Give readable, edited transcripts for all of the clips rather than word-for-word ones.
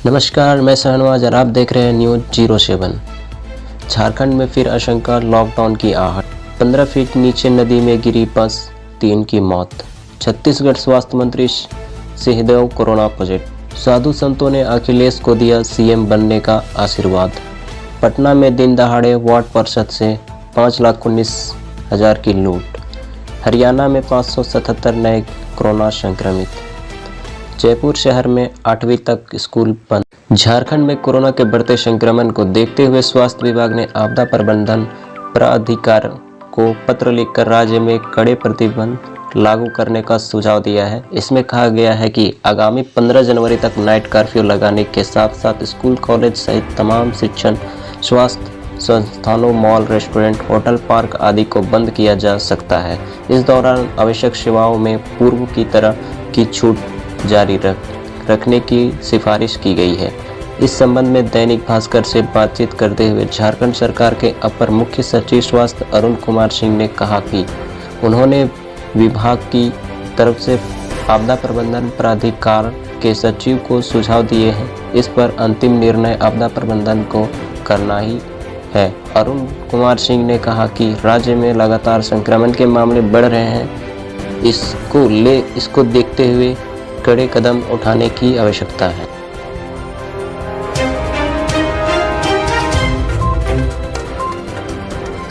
नमस्कार, मैं शहनवाज और आप देख रहे हैं न्यूज 07। झारखंड में फिर आशंका लॉकडाउन की आहट। 15 फीट नीचे नदी में गिरी बस, 3 की मौत। छत्तीसगढ़ स्वास्थ्य मंत्री सिंहदेव कोरोना पॉजिटिव। साधु संतों ने अखिलेश को दिया सीएम बनने का आशीर्वाद। पटना में दिन दहाड़े वार्ड पार्षद से 5,19,000 की लूट। हरियाणा में 577 नए कोरोना संक्रमित। जयपुर शहर में 8वीं तक स्कूल बंद। झारखंड में कोरोना के बढ़ते संक्रमण को देखते हुए स्वास्थ्य विभाग ने आपदा प्रबंधन प्राधिकार को पत्र लिखकर राज्य में कड़े प्रतिबंध लागू करने का सुझाव दिया है। इसमें कहा गया है कि आगामी 15 जनवरी तक नाइट कर्फ्यू लगाने के साथ साथ स्कूल, कॉलेज सहित तमाम शिक्षण, स्वास्थ्य संस्थानों, मॉल, रेस्टोरेंट, होटल, पार्क आदि को बंद किया जा सकता है। इस दौरान आवश्यक सेवाओं में पूर्व की तरह की छूट जारी रखने की सिफारिश की गई है। इस संबंध में दैनिक भास्कर से बातचीत करते हुए झारखंड सरकार के अपर मुख्य सचिव स्वास्थ्य अरुण कुमार सिंह ने कहा कि उन्होंने विभाग की तरफ से आपदा प्रबंधन प्राधिकार के सचिव को सुझाव दिए हैं। इस पर अंतिम निर्णय आपदा प्रबंधन को करना ही है। अरुण कुमार सिंह ने कहा कि राज्य में लगातार संक्रमण के मामले बढ़ रहे हैं। इसको देखते हुए कड़े कदम उठाने की आवश्यकता है।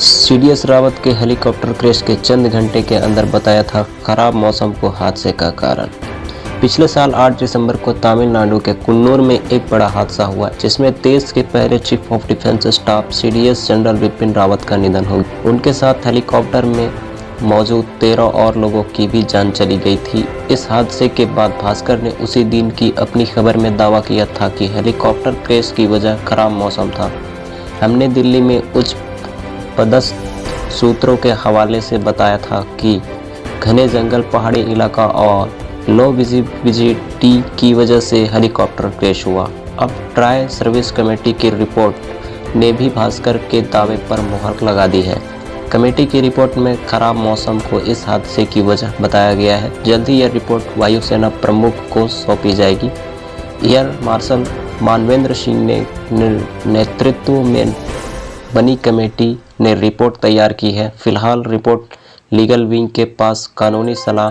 सीडीएस रावत के हेलीकॉप्टर क्रैश के चंद घंटे के अंदर बताया था खराब मौसम को हादसे का कारण। पिछले साल 8 दिसंबर को तमिलनाडु के कुन्नूर में एक बड़ा हादसा हुआ, जिसमें देश के पहले chief of defence staff CDS general Vipin Rawat का निधन हो गया। उनके साथ हेलीकॉप्टर में मौजूद 13 और लोगों की भी जान चली गई थी। इस हादसे के बाद भास्कर ने उसी दिन की अपनी खबर में दावा किया था कि हेलीकॉप्टर क्रैश की वजह खराब मौसम था। हमने दिल्ली में उच्च पदस्थ सूत्रों के हवाले से बताया था कि घने जंगल, पहाड़ी इलाका और लो विजिबिलिटी की वजह से हेलीकॉप्टर क्रैश हुआ। अब ट्राई सर्विस कमेटी की रिपोर्ट ने भी भास्कर के दावे पर मुहर लगा दी है। कमेटी की रिपोर्ट में खराब मौसम को इस हादसे की वजह बताया गया है। जल्द ही यह रिपोर्ट वायुसेना प्रमुख को सौंपी जाएगी। एयर मार्शल मानवेंद्र सिंह ने नेतृत्व में बनी कमेटी ने रिपोर्ट तैयार की है। फिलहाल रिपोर्ट लीगल विंग के पास कानूनी सलाह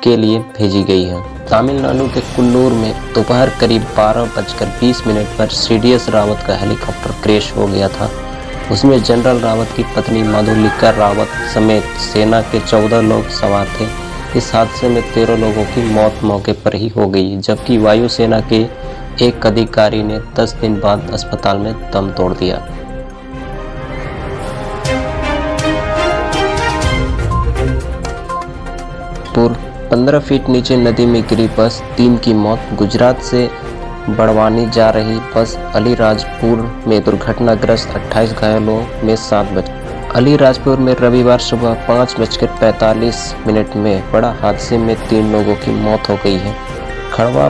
के लिए भेजी गई है। तमिलनाडु के कुन्नूर में दोपहर करीब 12:20 पर सीडीएस रावत का हेलीकॉप्टर क्रैश हो गया था। उसमें जनरल रावत की पत्नी मधुलिका रावत समेत सेना के 14 लोग सवार थे। इस हादसे में 13 लोगों की मौत मौके पर ही हो गई, जबकि वायुसेना के एक अधिकारी ने 10 दिन बाद अस्पताल में दम तोड़ दिया। पूर्व 15 फीट नीचे नदी में गिरी बस, 3 की मौत। गुजरात से बड़वानी जा रही बस अलीराजपुर में दुर्घटनाग्रस्त, 28 घायलों में 7 बचे। अलीराजपुर में रविवार सुबह 5:45 में बड़ा हादसे में 3 लोगों की मौत हो गई है। खड़वा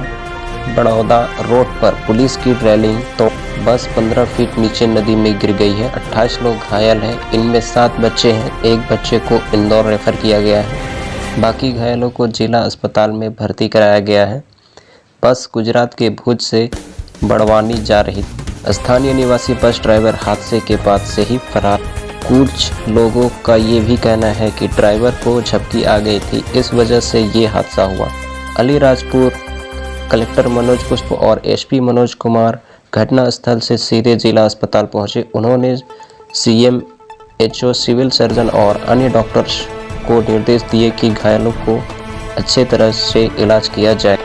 बड़ौदा रोड पर पुलिस की रेलिंग तो बस 15 फीट नीचे नदी में गिर गई है। 28 लोग घायल हैं, इनमें 7 बच्चे हैं। एक बच्चे को इंदौर रेफर किया गया है। बाकी घायलों को जिला अस्पताल में भर्ती कराया गया है। बस गुजरात के भुज से बड़वानी जा रही। स्थानीय निवासी बस ड्राइवर हादसे के बाद से ही फरार। कुछ लोगों का ये भी कहना है कि ड्राइवर को झपकी आ गई थी, इस वजह से ये हादसा हुआ। अलीराजपुर कलेक्टर मनोज पुष्प और एसपी मनोज कुमार घटनास्थल से सीधे जिला अस्पताल पहुंचे। उन्होंने सीएम, एचओ, सिविल सर्जन और अन्य डॉक्टर्स को निर्देश दिए कि घायलों को अच्छे तरह से इलाज किया जाए।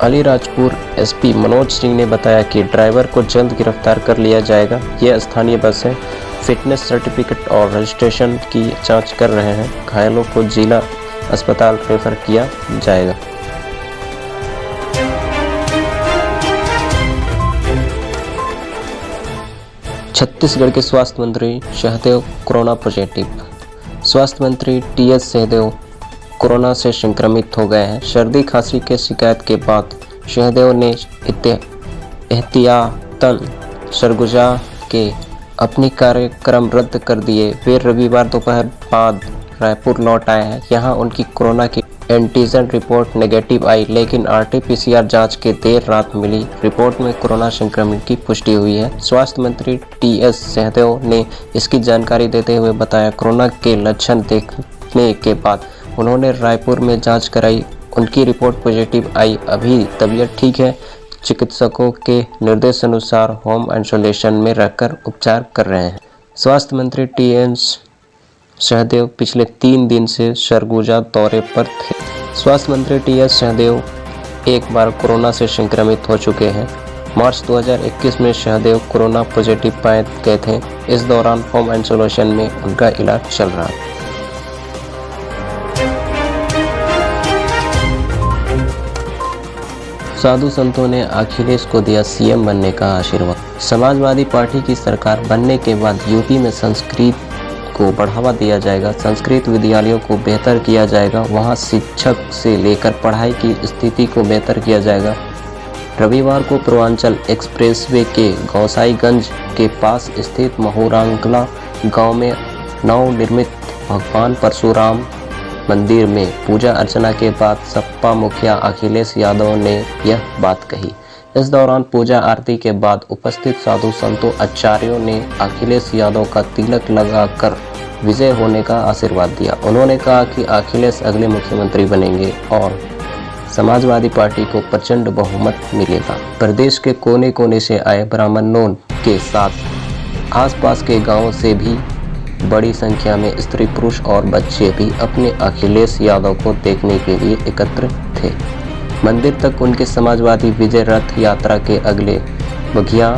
अलीराजपुर एसपी मनोज सिंह ने बताया कि ड्राइवर को जल्द गिरफ्तार कर लिया जाएगा। यह स्थानीय बस है। फिटनेस सर्टिफिकेट और रजिस्ट्रेशन की जांच कर रहे हैं। घायलों को जिला अस्पताल रेफर किया जाएगा। छत्तीसगढ़ के स्वास्थ्य मंत्री सिंहदेव कोरोना पॉजिटिव। स्वास्थ्य मंत्री टीएस सिंहदेव कोरोना से संक्रमित हो गए हैं। सर्दी खांसी के शिकायत के बाद सिंहदेव ने एहतियातन सरगुजा के अपनी कार्यक्रम रद्द कर दिए। वे रविवार दोपहर बाद रायपुर लौट आए हैं। यहाँ उनकी कोरोना की एंटीजन रिपोर्ट नेगेटिव आई, लेकिन आरटी-पीसीआर जांच के देर रात मिली रिपोर्ट में कोरोना संक्रमण की पुष्टि हुई है। स्वास्थ्य मंत्री टीएस सिंहदेव ने इसकी जानकारी देते हुए बताया, कोरोना के लक्षण देखने के बाद उन्होंने रायपुर में जांच कराई, उनकी रिपोर्ट पॉजिटिव आई। अभी तबीयत ठीक है, चिकित्सकों के निर्देशानुसार होम आइसोलेशन में रहकर उपचार कर रहे हैं। स्वास्थ्य मंत्री टीएस सिंहदेव पिछले 3 दिन से सरगुजा दौरे पर थे। स्वास्थ्य मंत्री टीएस सिंहदेव एक बार कोरोना से संक्रमित हो चुके हैं। मार्च 2021 में सिंहदेव कोरोना पॉजिटिव पाए गए थे। इस दौरान होम आइसोलेशन में उनका इलाज चल रहा था। साधु संतों ने अखिलेश को दिया सीएम बनने का आशीर्वाद। समाजवादी पार्टी की सरकार बनने के बाद यूपी में संस्कृत को बढ़ावा दिया जाएगा, संस्कृत विद्यालयों को बेहतर किया जाएगा, वहां शिक्षक से लेकर पढ़ाई की स्थिति को बेहतर किया जाएगा। रविवार को पूर्वांचल एक्सप्रेसवे के गौसाईगंज के पास स्थित महुरांकला गांव में नवनिर्मित भगवान परशुराम मंदिर में पूजा अर्चना के बाद सपा मुखिया अखिलेश यादव ने यह बात कही। इस दौरान पूजा आरती के बाद उपस्थित साधु संतों आचार्यों ने अखिलेश यादव का तिलक लगाकर विजय होने का आशीर्वाद दिया। उन्होंने कहा कि अखिलेश अगले मुख्यमंत्री बनेंगे और समाजवादी पार्टी को प्रचंड बहुमत मिलेगा। प्रदेश के कोने कोने से आए ब्राह्मणों के साथ आसपास के गांवों से भी बड़ी संख्या में स्त्री पुरुष और बच्चे भी अपने अखिलेश यादव को देखने के लिए एकत्र थे। मंदिर तक उनके समाजवादी विजय रथ यात्रा के अगले बघिया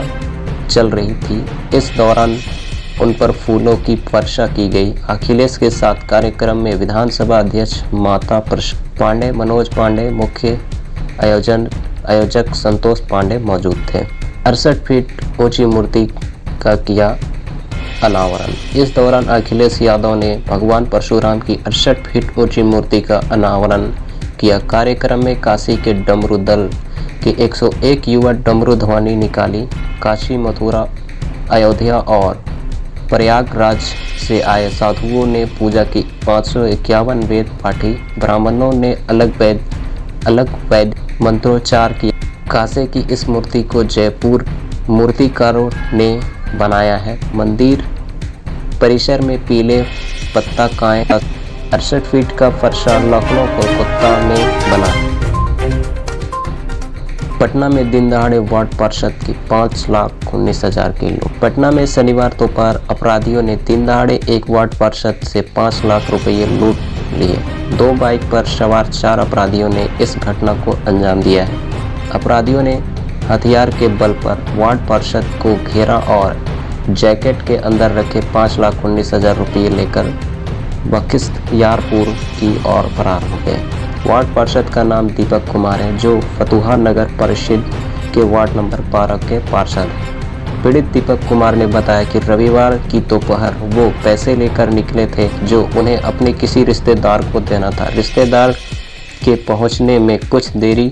चल रही थी। इस दौरान उन पर फूलों की वर्षा की गई। अखिलेश के साथ कार्यक्रम में विधानसभा अध्यक्ष माता पांडे, मनोज पांडे, मुख्य आयोजक संतोष पांडे मौजूद थे। 68 फीट ऊंची मूर्ति का किया अनावरण। इस दौरान अखिलेश यादव ने भगवान परशुराम की 68 फीट ऊंची मूर्ति का अनावरण किया। कार्यक्रम में काशी के डमरू दल के 101 युवा डमरू ध्वनि निकाली। काशी, मथुरा, अयोध्या और प्रयागराज से आए साधुओं ने पूजा की। 551 वेद पाठी ब्राह्मणों ने अलग वैद मंत्रोच्चार किया। काशी की इस मूर्ति को जयपुर मूर्तिकारों ने बनाया है। मंदिर परिसर में पीले पत्ता काय का 68 फीट का फर्शा लखनऊ कोलकाता में बना। पटना में दिन दहाड़े वार्ड पार्षद की 5,19,000 के लूट। पटना में शनिवार दोपहर अपराधियों ने दिन दहाड़े एक वार्ड पार्षद से 5 लाख रुपये लूट लिए। 2 बाइक पर सवार 4 अपराधियों ने इस घटना को अंजाम दिया है। अपराधियों ने हथियार के बल पर वार्ड पार्षद को घेरा और जैकेट के अंदर रखे 5,19,000 रुपये लेकर बख्तियारपुर की ओर फरार हो गए। वार्ड पार्षद का नाम दीपक कुमार है, जो फतुहा नगर परिषद के वार्ड नंबर 12 के पार्षद हैं। पीड़ित दीपक कुमार ने बताया कि रविवार की दोपहर वो पैसे लेकर निकले थे जो उन्हें अपने किसी रिश्तेदार को देना था। रिश्तेदार के पहुंचने में कुछ देरी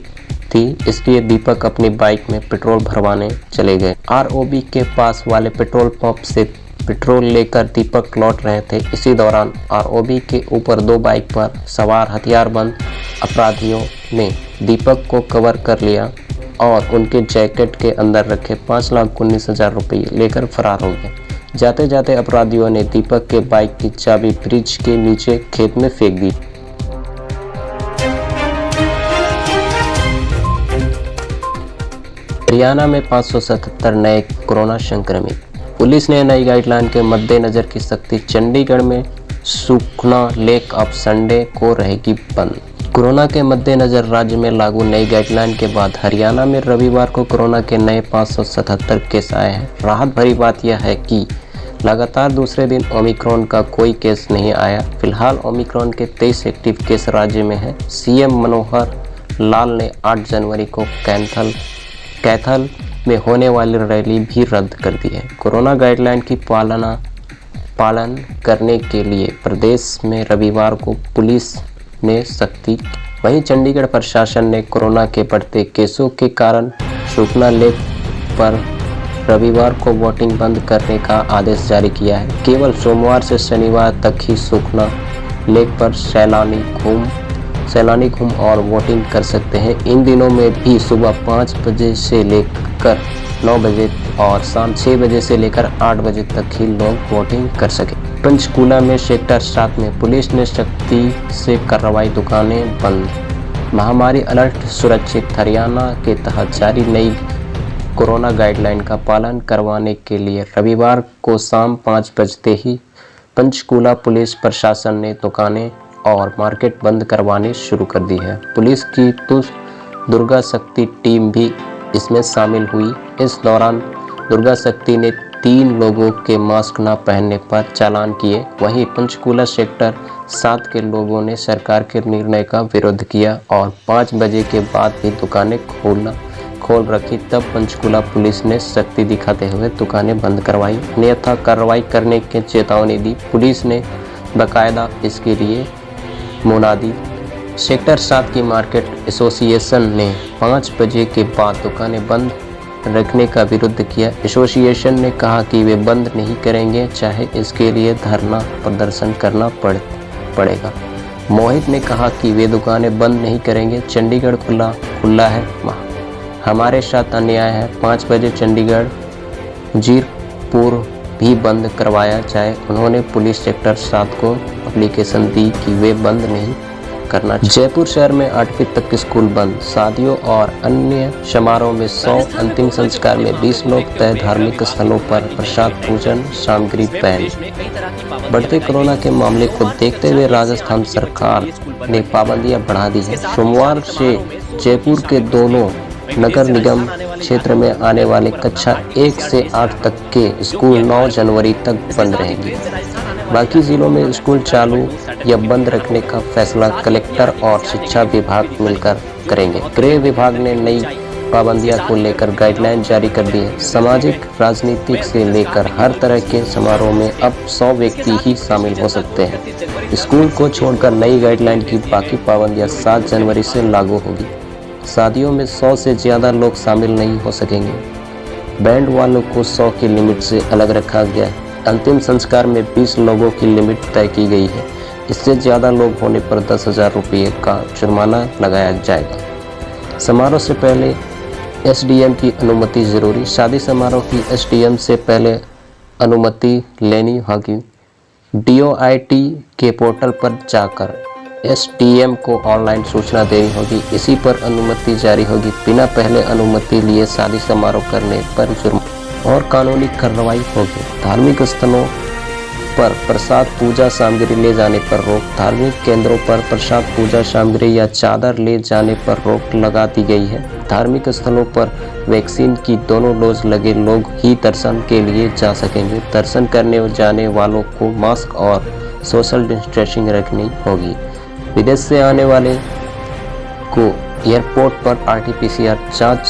थी, इसलिए दीपक अपनी बाइक में पेट्रोल भरवाने चले गए। आरओबी के पास वाले पेट्रोल पंप से पेट्रोल लेकर दीपक लौट रहे थे। इसी दौरान आरओबी के ऊपर 2 बाइक पर सवार हथियारबंद अपराधियों ने दीपक को कवर कर लिया और उनके जैकेट के अंदर रखे 5,19,000 रुपये लेकर फरार हो गए। जाते जाते अपराधियों ने दीपक के बाइक की चाबी ब्रिज के नीचे खेत में फेंक दी। हरियाणा में 577 नए कोरोना संक्रमित। पुलिस ने नई गाइडलाइन के मद्देनजर की सख्ती। चंडीगढ़ में सुखना लेक अब संडे को रहेगी बंद। कोरोना के मद्देनजर राज्य में लागू नई गाइडलाइन के बाद हरियाणा में रविवार को कोरोना के नए 577 केस आए हैं। राहत भरी बात यह है कि लगातार दूसरे दिन ओमिक्रॉन का कोई केस नहीं आया। फिलहाल ओमिक्रॉन के 23 एक्टिव केस राज्य में हैं। सीएम मनोहर लाल ने 8 जनवरी को कैथल में होने वाली रैली भी रद्द कर दी है। कोरोना गाइडलाइन की पालन करने के लिए प्रदेश में रविवार को पुलिस ने सख्ती। वहीं चंडीगढ़ प्रशासन ने कोरोना के बढ़ते केसों के कारण सुखना लेक पर रविवार को बोटिंग बंद करने का आदेश जारी किया है। केवल सोमवार से शनिवार तक ही सुखना लेक पर सैलानी घूम सैलानी घूम और वोटिंग कर सकते हैं। इन दिनों में भी सुबह 5 बजे से लेकर 9 बजे और शाम 6 बजे से लेकर 8 बजे तक ही लोग वोटिंग कर सकें। पंचकूला में सेक्टर 7 में पुलिस ने सख्ती से करवाई दुकानें बंद। महामारी अलर्ट सुरक्षित। हरियाणा के तहत जारी नई कोरोना गाइडलाइन का पालन करवाने के लिए रविवार को शाम 5 बजते ही पंचकूला पुलिस प्रशासन ने दुकानें और मार्केट बंद करवानी शुरू कर दी है। पुलिस की दुर्गा शक्ति टीम भी इसमें शामिल हुई। इस दौरान दुर्गा शक्ति ने 3 लोगों के मास्क न पहनने पर चालान किए। वहीं पंचकूला सेक्टर 7 के लोगों ने सरकार के निर्णय का विरोध किया और 5 बजे के बाद भी दुकानें खोल रखी। तब पंचकूला पुलिस ने सख्ती दिखाते हुए दुकानें बंद करवाई, अन्यथा कार्रवाई करने की चेतावनी दी। पुलिस ने बाकायदा इसके लिए मुनादी। सेक्टर 7 की मार्केट एसोसिएशन ने 5 बजे के बाद दुकानें बंद रखने का विरोध किया। एसोसिएशन ने कहा कि वे बंद नहीं करेंगे, चाहे इसके लिए धरना प्रदर्शन करना पड़ेगा। मोहित ने कहा कि वे दुकानें बंद नहीं करेंगे। चंडीगढ़ खुला है, हमारे साथ अन्याय है। 5 बजे चंडीगढ़ जीरपुर भी बंद करवाया जाए। उन्होंने पुलिस सेक्टर 7 को एप्लीकेशन दी कि वे बंद नहीं करना। जयपुर शहर में 8वीं तक स्कूल बंद। शादियों और अन्य समारोह में 100, अंतिम संस्कार में 20 लोग तय। धार्मिक स्थलों पर प्रसाद पूजन सामग्री बैन। बढ़ते कोरोना के मामले को देखते हुए राजस्थान सरकार ने पाबंदियां बढ़ा दी है। सोमवार से जयपुर के दोनों नगर निगम क्षेत्र में आने वाले कक्षा 1 से 8 तक के स्कूल 9 जनवरी तक बंद रहेंगे। बाकी जिलों में स्कूल चालू या बंद रखने का फैसला कलेक्टर और शिक्षा विभाग मिलकर करेंगे। गृह विभाग ने नई पाबंदियों को लेकर गाइडलाइन जारी कर दी है। सामाजिक, राजनीतिक से लेकर हर तरह के समारोह में अब 100 व्यक्ति ही शामिल हो सकते हैं। स्कूल को छोड़कर नई गाइडलाइन की बाकी पाबंदियां 7 जनवरी से लागू होगी। शादियों में 100 से ज़्यादा लोग शामिल नहीं हो सकेंगे। बैंड वालों को 100 की लिमिट से अलग रखा गया है। अंतिम संस्कार में 20 लोगों की लिमिट तय की गई है। इससे ज़्यादा लोग होने पर 10,000 रुपये का जुर्माना लगाया जाएगा। समारोह से पहले एसडीएम की अनुमति जरूरी। शादी समारोह की एसडीएम से पहले अनुमति लेनी होगी। डीओआईटी के पोर्टल पर जाकर एसडीएम को ऑनलाइन सूचना देनी होगी। इसी पर अनुमति जारी होगी। बिना पहले अनुमति लिए शादी समारोह करने पर जुर्माना और कानूनी कार्रवाई होगी। धार्मिक स्थलों पर प्रसाद पूजा सामग्री ले जाने पर रोक। धार्मिक केंद्रों पर प्रसाद पूजा सामग्री या चादर ले जाने पर रोक लगा दी गई है। धार्मिक स्थलों पर वैक्सीन की दोनों डोज लगे लोग ही दर्शन के लिए जा सकेंगे। दर्शन करने जाने वालों को मास्क और सोशल डिस्टेंसिंग रखनी होगी। विदेश से आने वाले को एयरपोर्ट पर आरटीपीसीआर जांच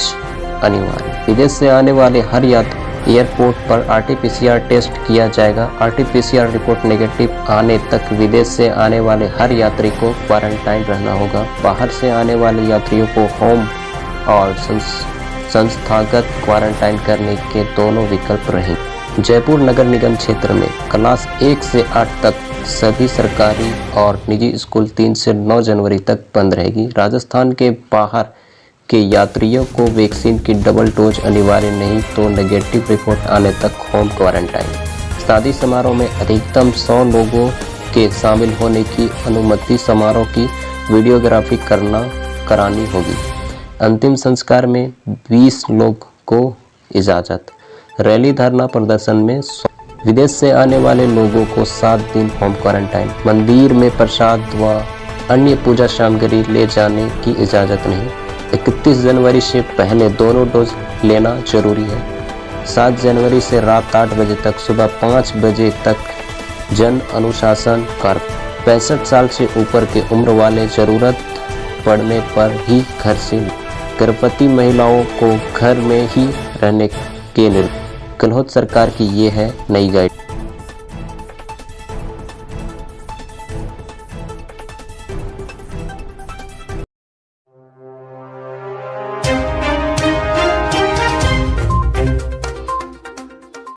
अनिवार्य। विदेश से आने वाले हर यात्री एयरपोर्ट पर आरटीपीसीआर टेस्ट किया जाएगा। आरटीपीसीआर रिपोर्ट नेगेटिव आने तक विदेश से आने वाले हर यात्री को क्वारंटाइन रहना होगा। बाहर से आने वाले यात्रियों को होम और संस्थागत क्वारंटाइन करने के दोनों विकल्प रहेंगे। जयपुर नगर निगम क्षेत्र में क्लास 1 से 8 तक सभी सरकारी और निजी स्कूल 3 से 9 जनवरी तक बंद रहेगी। राजस्थान के बाहर के यात्रियों को वैक्सीन की डबल डोज अनिवार्य नहीं तो नेगेटिव रिपोर्ट आने तक होम क्वारंटाइन। शादी समारोह में अधिकतम 100 लोगों के शामिल होने की अनुमति। समारोह की वीडियोग्राफी करानी होगी। अंतिम संस्कार में 20 लोग को इजाज़त। रैली धरना प्रदर्शन में विदेश से आने वाले लोगों को 7 दिन होम क्वारंटाइन। मंदिर में प्रसाद व अन्य पूजा सामग्री ले जाने की इजाज़त नहीं। 31 जनवरी से पहले दोनों डोज लेना जरूरी है। 7 जनवरी से रात 8 बजे तक सुबह 5 बजे तक जन अनुशासन कर। 65 साल से ऊपर के उम्र वाले जरूरत पड़ने पर ही घर से। गर्भवती महिलाओं को घर में ही रहने के निर्देश। गहलोत सरकार की ये है नई गाइड।